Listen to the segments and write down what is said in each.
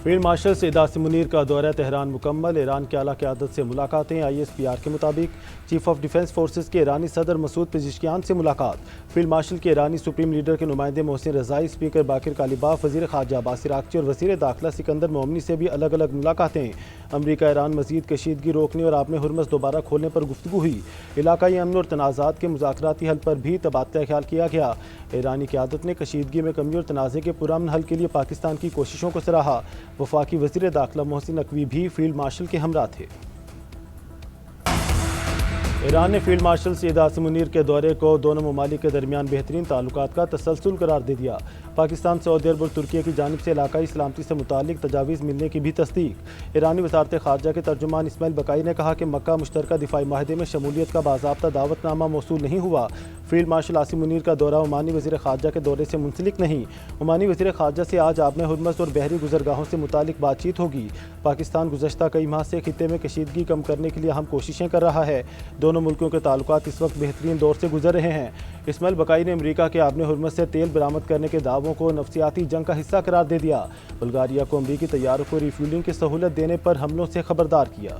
Field marshal سعید عاصم منیر کا دورہ Tehran مکمل، ایران کی اعلیٰ قیادت سے ملاقاتیں۔ ISPR کے مطابق چیف آف ڈیفنس فورسز کے ایرانی صدر مسعود پزشکیان سے ملاقات۔ فیلڈ مارشل کے ایرانی سپریم لیڈر کے نمائندے محسن رضائی، اسپیکر باقر کالیباف، وزیر خارجہ عباس عراقچی اور وزیر داخلہ سکندر مومنی سے بھی الگ الگ ملاقاتیں۔ امریکہ ایران مزید کشیدگی روکنے اور آبِ ہرمز دوبارہ کھولنے پر گفتگو ہوئی۔ علاقائی امن اور تنازعات کے مذاکراتی حل پر بھی تبادلہ خیال کیا گیا۔ ایرانی قیادت نے کشیدگی میں کمی اور تنازع کے پرامن حل کے لیے پاکستان کی کوششوں کو سراہا۔ وفاقی وزیر داخلہ محسن نقوی بھی فیلڈ مارشل کے ہمراہ تھے۔ ایران نے فیلڈ مارشل سعید عاصم منیر کے دورے کو دونوں ممالک کے درمیان بہترین تعلقات کا تسلسل قرار دے دیا۔ پاکستان، سعودی عرب اور ترکیہ کی جانب سے علاقائی سلامتی سے متعلق تجاویز ملنے کی بھی تصدیق۔ ایرانی وزارت خارجہ کے ترجمان اسماعیل بقائی نے کہا کہ مکہ مشترکہ دفاعی معاہدے میں شمولیت کا باضابطہ دعوت نامہ موصول نہیں ہوا۔ فیلڈ مارشل عاصم منیر کا دورہ عمانی وزیر خارجہ کے دورے سے منسلک نہیں۔ عمانی وزیر خارجہ سے آج آبِ ہرمز اور بحری گزرگاہوں سے متعلق بات چیت ہوگی۔ پاکستان گزشتہ کئی ماہ سے خطے میں کشیدگی کم کرنے کے لیے اہم کوششیں کر رہا ہے۔ دونوں ملکوں کے تعلقات اس وقت بہترین دور سے گزر رہے ہیں۔ اسماعیل بقائی نے امریکہ کے آبِ ہرمز سے تیل برآمد کرنے کے دعووں کو نفسیاتی جنگ کا حصہ قرار دے دیا۔ بلغاریہ کو امریکی طیاروں کو ریفیولنگ کی سہولت دینے پر حملوں سے خبردار کیا۔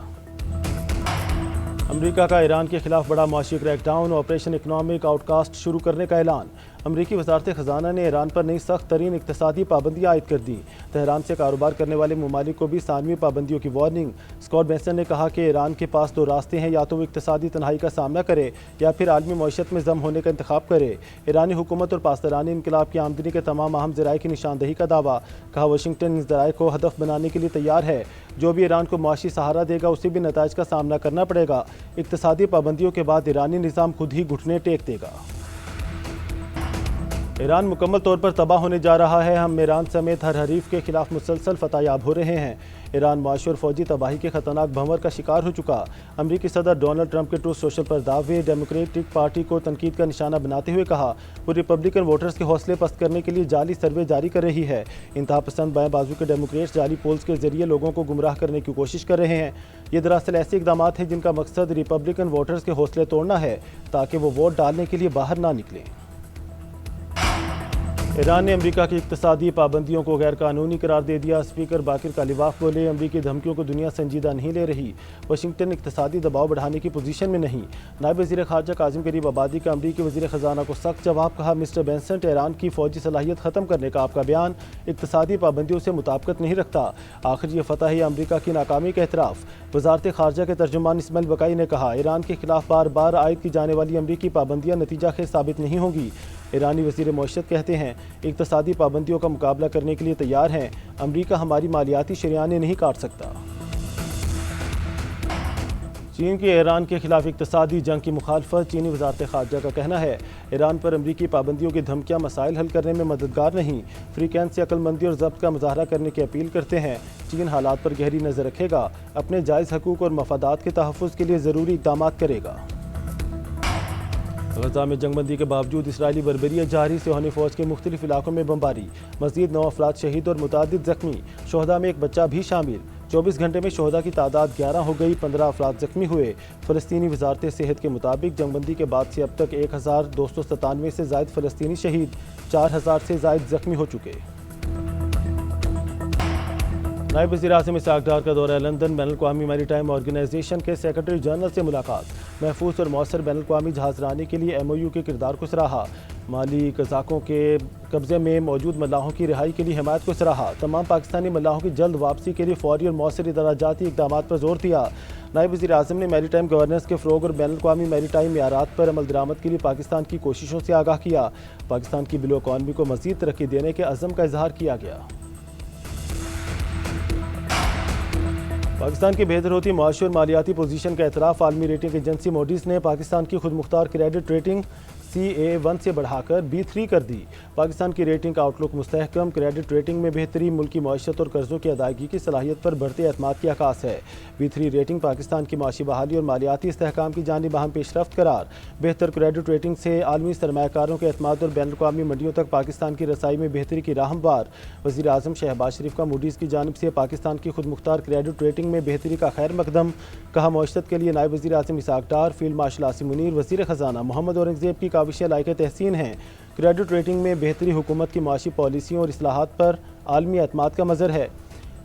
امریکہ کا ایران کے خلاف بڑا معاشی crackdown, operation economic outcast شروع کرنے کا اعلان۔ امریکی وزارت خزانہ نے ایران پر نئی سخت ترین اقتصادی پابندیاں عائد کر دیں۔ تہران سے کاروبار کرنے والے ممالک کو بھی ثانوی پابندیوں کی وارننگ۔ اسکاٹ بینسن نے کہا کہ ایران کے پاس دو راستے ہیں، یا تو وہ اقتصادی تنہائی کا سامنا کرے یا پھر عالمی معیشت میں ضم ہونے کا انتخاب کرے۔ ایرانی حکومت اور پاسداران انقلاب کی آمدنی کے تمام اہم ذرائع کی نشاندہی کا دعویٰ۔ کہا واشنگٹن ان ذرائع کو ہدف بنانے کے لیے تیار ہے۔ جو بھی ایران کو معاشی سہارا دے گا اسے بھی نتائج کا سامنا کرنا پڑے گا۔ اقتصادی پابندیوں کے بعد ایرانی نظام خود ہی گھٹنے ٹیک دے گا۔ ایران مکمل طور پر تباہ ہونے جا رہا ہے، ہم ایران سمیت ہر حریف کے خلاف مسلسل فتح یاب ہو رہے ہیں۔ ایران معاشی اور فوجی تباہی کے خطرناک بھنور کا شکار ہو چکا۔ امریکی صدر ڈونلڈ ٹرمپ کے ٹروتھ سوشل پر دعوے، ڈیموکریٹک پارٹی کو تنقید کا نشانہ بناتے ہوئے کہا وہ ریپبلکن ووٹرز کے حوصلے پست کرنے کے لیے جعلی سروے جاری کر رہی ہے۔ انتہا پسند بائیں بازو کے ڈیموکریٹس جعلی پولز کے ذریعے لوگوں کو گمراہ کرنے کی کوشش کر رہے ہیں۔ یہ دراصل ایسے اقدامات ہیں جن کا مقصد ریپبلکن ووٹرز کے حوصلے توڑنا ہے تاکہ وہ ووٹ ڈالنے کے لیے باہر نہ نکلیں۔ ایران نے امریکہ کی اقتصادی پابندیوں کو غیر قانونی قرار دے دیا۔ اسپیکر باقر کالیباف بولے امریکی دھمکیوں کو دنیا سنجیدہ نہیں لے رہی، واشنگٹن اقتصادی دباؤ بڑھانے کی پوزیشن میں نہیں۔ نائب وزیر خارجہ کاظم غریب آبادی کا امریکی وزیر خزانہ کو سخت جواب، کہا مسٹر بینسنٹ ایران کی فوجی صلاحیت ختم کرنے کا آپ کا بیان اقتصادی پابندیوں سے مطابقت نہیں رکھتا۔ آخر یہ فتح ہے یا امریکہ کی ناکامی کا اعتراف؟ وزارت خارجہ کے ترجمان اسماعیل بقائی نے کہا ایران کے خلاف بار بار عائد کی جانے والی امریکی پابندیاں نتیجہ خیز ثابت نہیں ہوں گی۔ ایرانی وزیر معیشت کہتے ہیں اقتصادی پابندیوں کا مقابلہ کرنے کے لیے تیار ہیں، امریکہ ہماری مالیاتی شریانیں نہیں کاٹ سکتا۔ چین کی ایران کے خلاف اقتصادی جنگ کی مخالفت، چینی وزارت خارجہ کا کہنا ہے ایران پر امریکی پابندیوں کی دھمکیاں مسائل حل کرنے میں مددگار نہیں، فریقین سے عقل مندی اور ضبط کا مظاہرہ کرنے کی اپیل کرتے ہیں۔ چین حالات پر گہری نظر رکھے گا، اپنے جائز حقوق اور مفادات کے تحفظ کے لیے ضروری اقدامات کرے گا۔ غزہ میں جنگ بندی کے باوجود اسرائیلی بربریت جاری، صہیونی فوج کے مختلف علاقوں میں بمباری، مزید 9 افراد شہید اور متعدد زخمی، شہداء میں ایک بچہ بھی شامل۔ 24 گھنٹے میں شہداء کی تعداد 11 ہو گئی، 15 افراد زخمی ہوئے۔ فلسطینی وزارت صحت کے مطابق جنگ بندی کے بعد سے اب تک 1297 سے زائد فلسطینی شہید، 4000 سے زائد زخمی ہو چکے۔ نائب وزیر اعظم اسحاق ڈار کا دورہ لندن، بین الاقوامی میری ٹائم آرگنائزیشن کے سیکرٹری جنرل سے ملاقات، محفوظ اور مؤثر بین الاقوامی جہاز رانی کے لیے MOU کے کردار کو سراہا، مالی قزاقوں کے قبضے میں موجود ملاحوں کی رہائی کے لیے حمایت کو سراہا، تمام پاکستانی ملاحوں کی جلد واپسی کے لیے فوری اور مؤثر ادارجاتی اقدامات پر زور دیا۔ نائب وزیر اعظم نے میری ٹائم گورننس کے فروغ اور بین الاقوامی میری ٹائم معیارات پر عمل درآمد کے لیے پاکستان کی کوششوں سے آگاہ کیا۔ پاکستان کی بلو اکانومی کو مزید ترقی دینے کے عزم کا اظہار کیا گیا۔ پاکستان کی بہتر ہوتی معاشی اور مالیاتی پوزیشن کا اعتراف، عالمی ریٹنگ ایجنسی موڈیز نے پاکستان کی خود مختار کریڈٹ ریٹنگ CA1 سے بڑھا کر B3 کر دی۔ پاکستان کی ریٹنگ کا آؤٹ لک مستحکم، کریڈٹ ریٹنگ میں بہتری ملکی معیشت اور قرضوں کی ادائیگی کی صلاحیت پر بڑھتے اعتماد کی عکاس ہے۔ B3 ریٹنگ پاکستان کی معاشی بحالی اور مالیاتی استحکام کی جانب اہم پیش رفت قرار۔ بہتر کریڈٹ ریٹنگ سے عالمی سرمایہ کاروں کے اعتماد اور بین الاقوامی منڈیوں تک پاکستان کی رسائی میں بہتری کی راہ ہموار۔ وزیر اعظم شہباز شریف کا موڈیز کی جانب سے پاکستان کی خود مختار کریڈٹ ریٹنگ میں بہتری کا خیر مقدم، کہا معیشت کے لیے نائب وزیر اعظم اسحاق ڈار، فیلڈ مارشل عاصم منیر، وزیر خزانہ محمد اورنگزیب کی کاوشیں لائق تحسین ہیں۔ کریڈٹ ریٹنگ میں بہتری حکومت کی معاشی پالیسیوں اور اصلاحات پر عالمی اعتماد کا مظہر ہے۔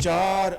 $4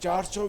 $400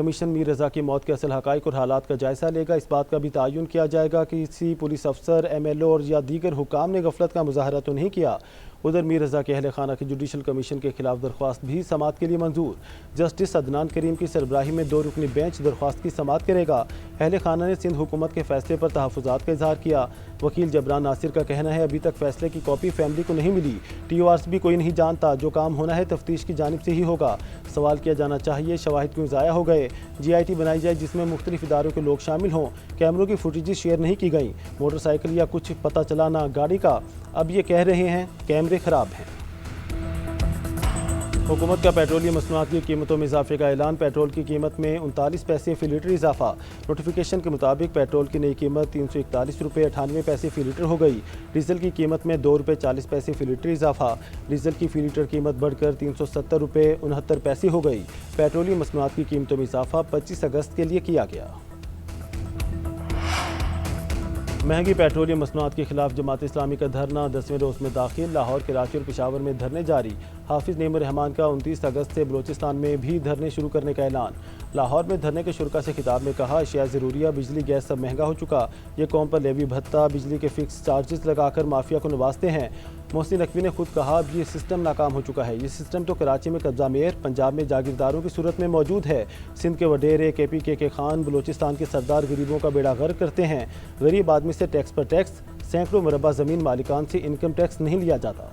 کمیشن میر رضا کی موت کے اصل حقائق اور حالات کا جائزہ لے گا۔ اس بات کا بھی تعین کیا جائے گا کہ کسی پولیس افسر، ایم ایل او یا دیگر حکام نے غفلت کا مظاہرہ تو نہیں کیا۔ ادھر میر رضا کے اہل خانہ کی جوڈیشل کمیشن کے خلاف درخواست بھی سماعت کے لیے منظور۔ جسٹس عدنان کریم کی سربراہی میں 2 رکنی بینچ درخواست کی سماعت کرے گا۔ اہل خانہ نے سندھ حکومت کے فیصلے پر تحفظات کا اظہار کیا۔ وکیل جبران ناصر کا کہنا ہے ابھی تک فیصلے کی کاپی فیملی کو نہیں ملی۔ ٹی او آرز بھی کوئی نہیں جانتا، جو کام ہونا ہے تفتیش کی جانب سے ہی ہوگا۔ سوال کیا جانا چاہیے شواہد کیوں ضائع ہو گئے؟ جی آئی ٹی بنائی جائے جس میں مختلف اداروں کے لوگ شامل ہوں۔ کیمروں کی فوٹیجز شیئر نہیں کی گئیں۔ موٹر سائیکل یا کچھ پتہ چلا نہ گاڑی کا، اب یہ کہہ رہے ہیں کیمرے خراب ہیں۔ حکومت کا پیٹرولیم مصنوعات کی قیمتوں میں اضافے کا اعلان۔ پیٹرول کی قیمت میں 39 پیسے فی لیٹر اضافہ۔ نوٹیفیکیشن کے مطابق پیٹرول کی نئی قیمت 341 روپے 98 پیسے فی لیٹر ہو گئی۔ ڈیزل کی قیمت میں 2 روپے 40 پیسے فی لیٹر اضافہ۔ ڈیزل کی فی لیٹر قیمت بڑھ کر 370 روپے 69 پیسے ہو گئی۔ پیٹرولیم مصنوعات کی قیمتوں میں اضافہ 25 اگست کے لیے کیا گیا۔ مہنگی پیٹرولیم مصنوعات کے خلاف جماعت اسلامی کا دھرنا 10ویں روز میں داخل۔ لاہور، کراچی اور پشاور میں دھرنے جاری۔ حافظ نعیم الرحمان کا 29 اگست سے بلوچستان میں بھی دھرنے شروع کرنے کا اعلان۔ لاہور میں دھرنے کے شرکاء سے خطاب میں کہا اشیاء ضروریہ، بجلی، گیس سب مہنگا ہو چکا۔ یہ قوم پر لیوی بھتہ، بجلی کے فکس چارجز لگا کر مافیا کو نوازتے ہیں۔ محسن نقوی نے خود کہا اب یہ سسٹم ناکام ہو چکا ہے۔ یہ سسٹم تو کراچی میں قبضہ میر، پنجاب میں جاگیرداروں کی صورت میں موجود ہے۔ سندھ کے وڈیرے، کے پی کے خان، بلوچستان کے سردار غریبوں کا بیڑا غرق کرتے ہیں۔ غریب آدمی سے ٹیکس پر ٹیکس، سینکڑوں مربع زمین مالکان سے انکم ٹیکس نہیں لیا جاتا۔